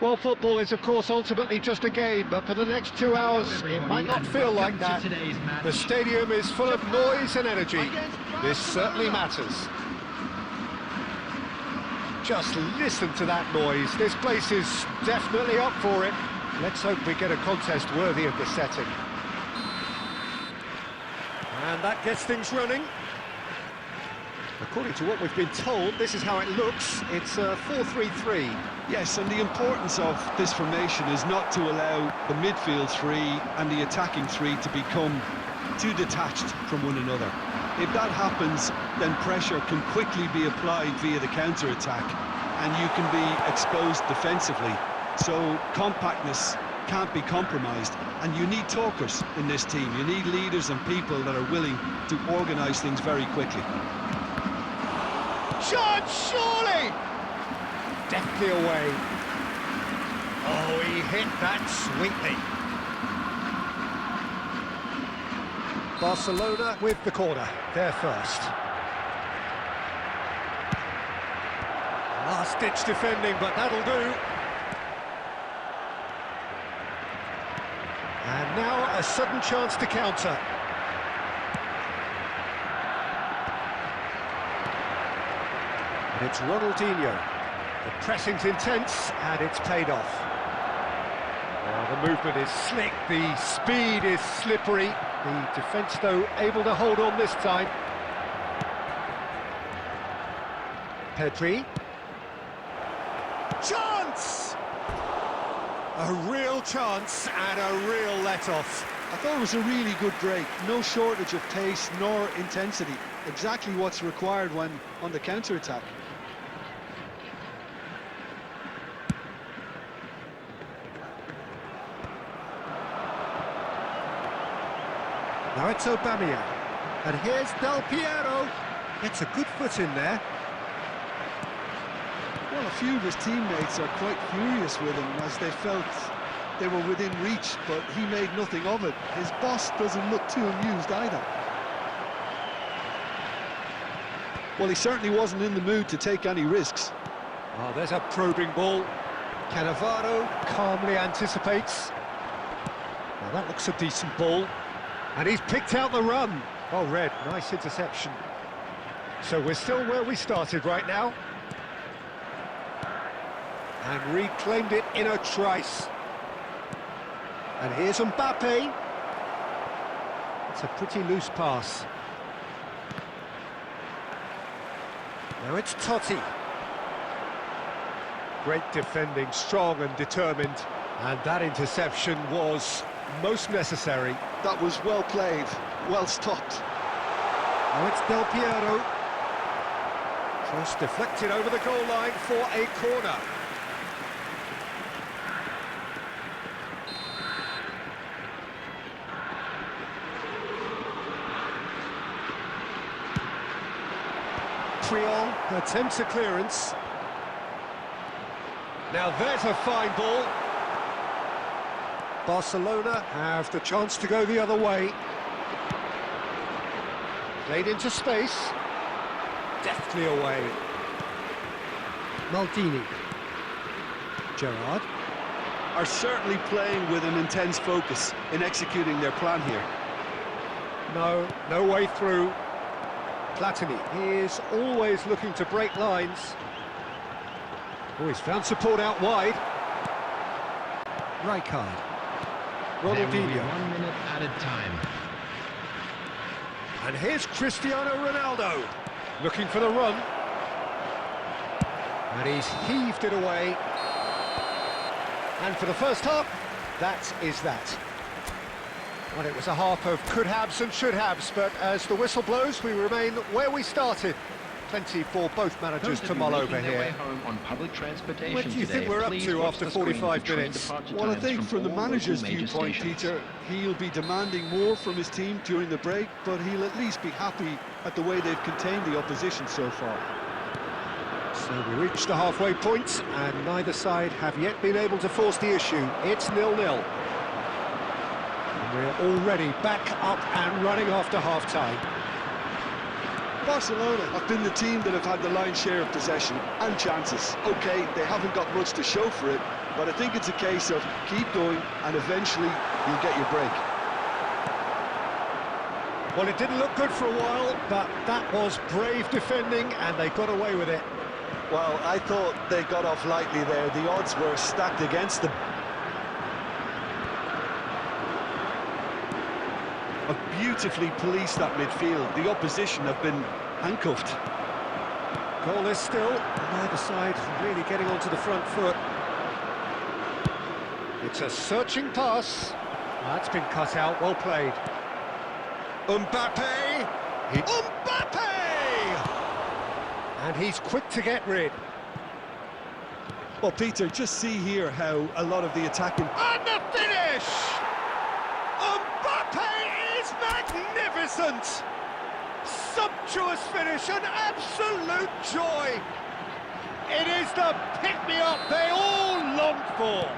Well, football is, of course, ultimately just a game, but for the next 2 hours, it might not feel like that. The stadium is full of noise and energy. This certainly matters. Just listen to that noise. This place is definitely up for it. Let's hope we get a contest worthy of the setting. And that gets things running. According to what we've been told, this is how it looks. It's a 4-3-3. Yes, and the importance of this formation is not to allow the midfield three and the attacking three to become too detached from one another. If that happens, then pressure can quickly be applied via the counter-attack, and you can be exposed defensively. So compactness can't be compromised, and you need talkers in this team. You need leaders and people that are willing to organise things very quickly. Shot, surely! Deftly away. Oh, he hit that sweetly. Barcelona with the corner, they're first. Last-ditch defending, but that'll do. And now a sudden chance to counter. And it's Ronaldinho. The pressing's intense, and it's paid off. The movement is slick, the speed is slippery. The defence, though, able to hold on this time. Pedri. Chance! A real chance and a real let-off. I thought it was a really good break. No shortage of pace nor intensity. Exactly what's required when on the counter-attack. Now it's Aubameyang, and here's Del Piero. Gets a good foot in there. Well, a few of his teammates are quite furious with him as they felt they were within reach, but he made nothing of it. His boss doesn't look too amused either. Well, he certainly wasn't in the mood to take any risks. Oh, there's a probing ball. Cannavaro calmly anticipates. Now that looks a decent ball. And he's picked out the run. Oh, Red, nice interception. So we're still where we started right now. And reclaimed it in a trice. And here's Mbappe. It's a pretty loose pass. Now it's Totti. Great defending, strong and determined. And that interception was most necessary. That was well played, well stopped. Now it's Del Piero. Cross deflected over the goal line for a corner. Triol attempts a clearance. Now there's a fine ball. Barcelona have the chance to go the other way. Played into space. Deftly away. Maldini. Gerrard. Are certainly playing with an intense focus in executing their plan here. No way through. Platini is always looking to break lines. Oh, he's found support out wide. Rijkaard. There will be Ronaldinho. 1 minute added time. And here's Cristiano Ronaldo, looking for the run. And he's heaved it away. And for the first half, that is that. Well, it was a half of could-haves and should-haves, but as the whistle blows, we remain where we started. Plenty for both managers to mull over here. On public transportation What do you think we're up to after 45 minutes? Well, I think from the manager's viewpoint, Peter, he'll be demanding more from his team during the break, but he'll at least be happy at the way they've contained the opposition so far. So we reached the halfway point, and neither side have yet been able to force the issue. It's 0-0. And we're already back up and running after half-time. Barcelona have been the team that have had the lion's share of possession and chances. Okay, they haven't got much to show for it, but I think it's a case of keep going and eventually you'll get your break. Well, it didn't look good for a while, but that was brave defending and they got away with it. Well, I thought they got off lightly there. The odds were stacked against them. Have beautifully policed that midfield. The opposition have been handcuffed. Goal is still, neither side really getting onto the front foot. It's a searching pass. That's been cut out, well played. Mbappe! Mbappe! And he's quick to get rid. Well, Peter, just see here how a lot of the attacking... And the finish! Mbappe is magnificent! Sumptuous finish, an absolute joy! It is the pick-me-up they all longed for.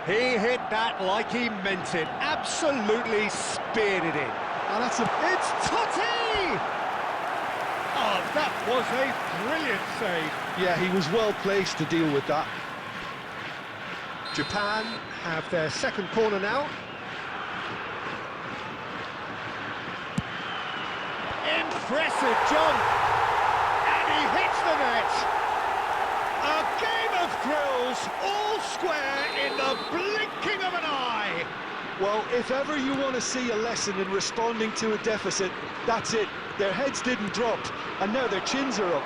He hit that like he meant it, absolutely speared it in. And that's a... It's Totti! Oh, that was a brilliant save. Yeah, he was well placed to deal with that. Japan have their second corner now. Impressive jump! And he hits the net! A game of thrills, all square in the blinking of an eye! Well, if ever you want to see a lesson in responding to a deficit, that's it. Their heads didn't drop, and now their chins are up.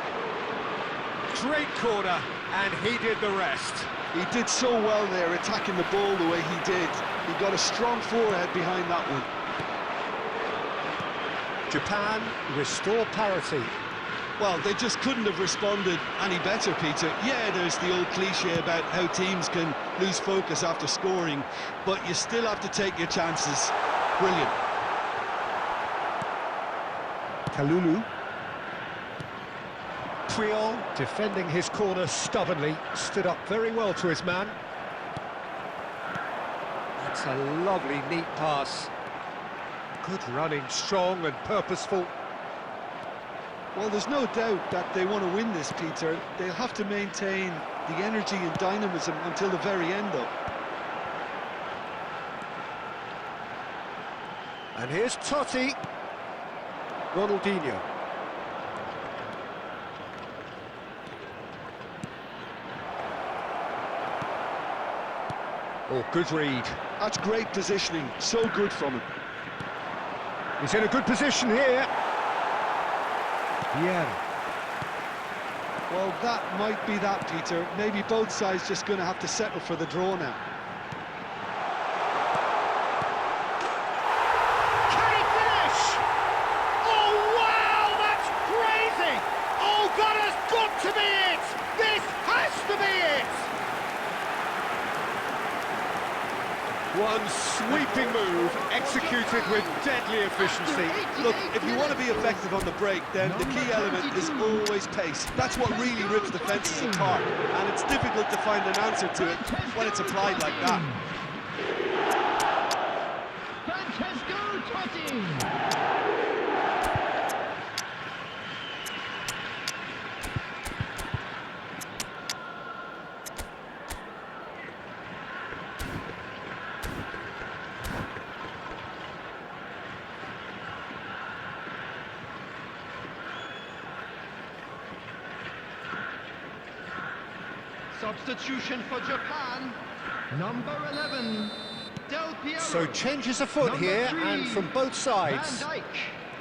Great corner, and he did the rest. He did so well there, attacking the ball the way he did. He got a strong forehead behind that one. Japan restore parity. Well, they just couldn't have responded any better, Peter. Yeah, there's the old cliche about how teams can lose focus after scoring, but you still have to take your chances. Brilliant. Kalulu. Puyol, defending his corner stubbornly, stood up very well to his man. That's a lovely, neat pass. Good running, strong and purposeful. Well, there's no doubt that they want to win this, Peter. They'll have to maintain the energy and dynamism until the very end, though. And here's Totti. Ronaldinho. Oh, good read. That's great positioning. So good from him. He's in a good position here. Yeah. Well, that might be that, Peter. Maybe both sides just going to have to settle for the draw now. Can he finish? Oh, wow, that's crazy! Oh, that has got to be it! This has to be it! One sweeping move, executed with deadly efficiency. Look, if you want to be effective on the break, then the key element is always pace. That's what really rips defences apart, and it's difficult to find an answer to it when it's applied like that. Francesco Totti! Substitution for Japan, number 11, Del Piero. So changes afoot Number here, 3, and from both sides. Van Dijk.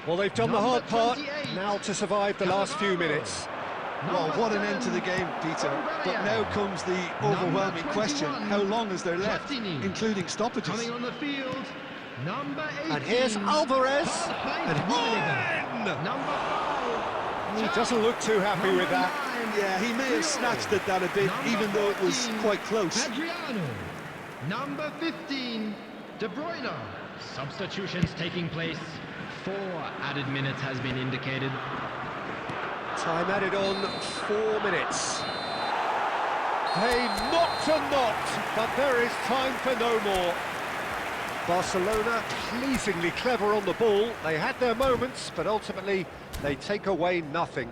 Well, they've done the Number hard part, 28, now to survive the last few minutes. Well, what an end to the game, Peter. But now comes the overwhelming question. How long is there left, including stoppages? Coming on the field, number 18. And here's Alvarez. And Number 5. he doesn't look too happy with that. Yeah, he may have snatched at that a bit, even though it was quite close. Adriano. Number 15, De Bruyne. Substitutions taking place. 4 added minutes has been indicated. Time added on 4 minutes. They knocked and knocked, but there is time for no more. Barcelona pleasingly clever on the ball. They had their moments, but ultimately they take away nothing.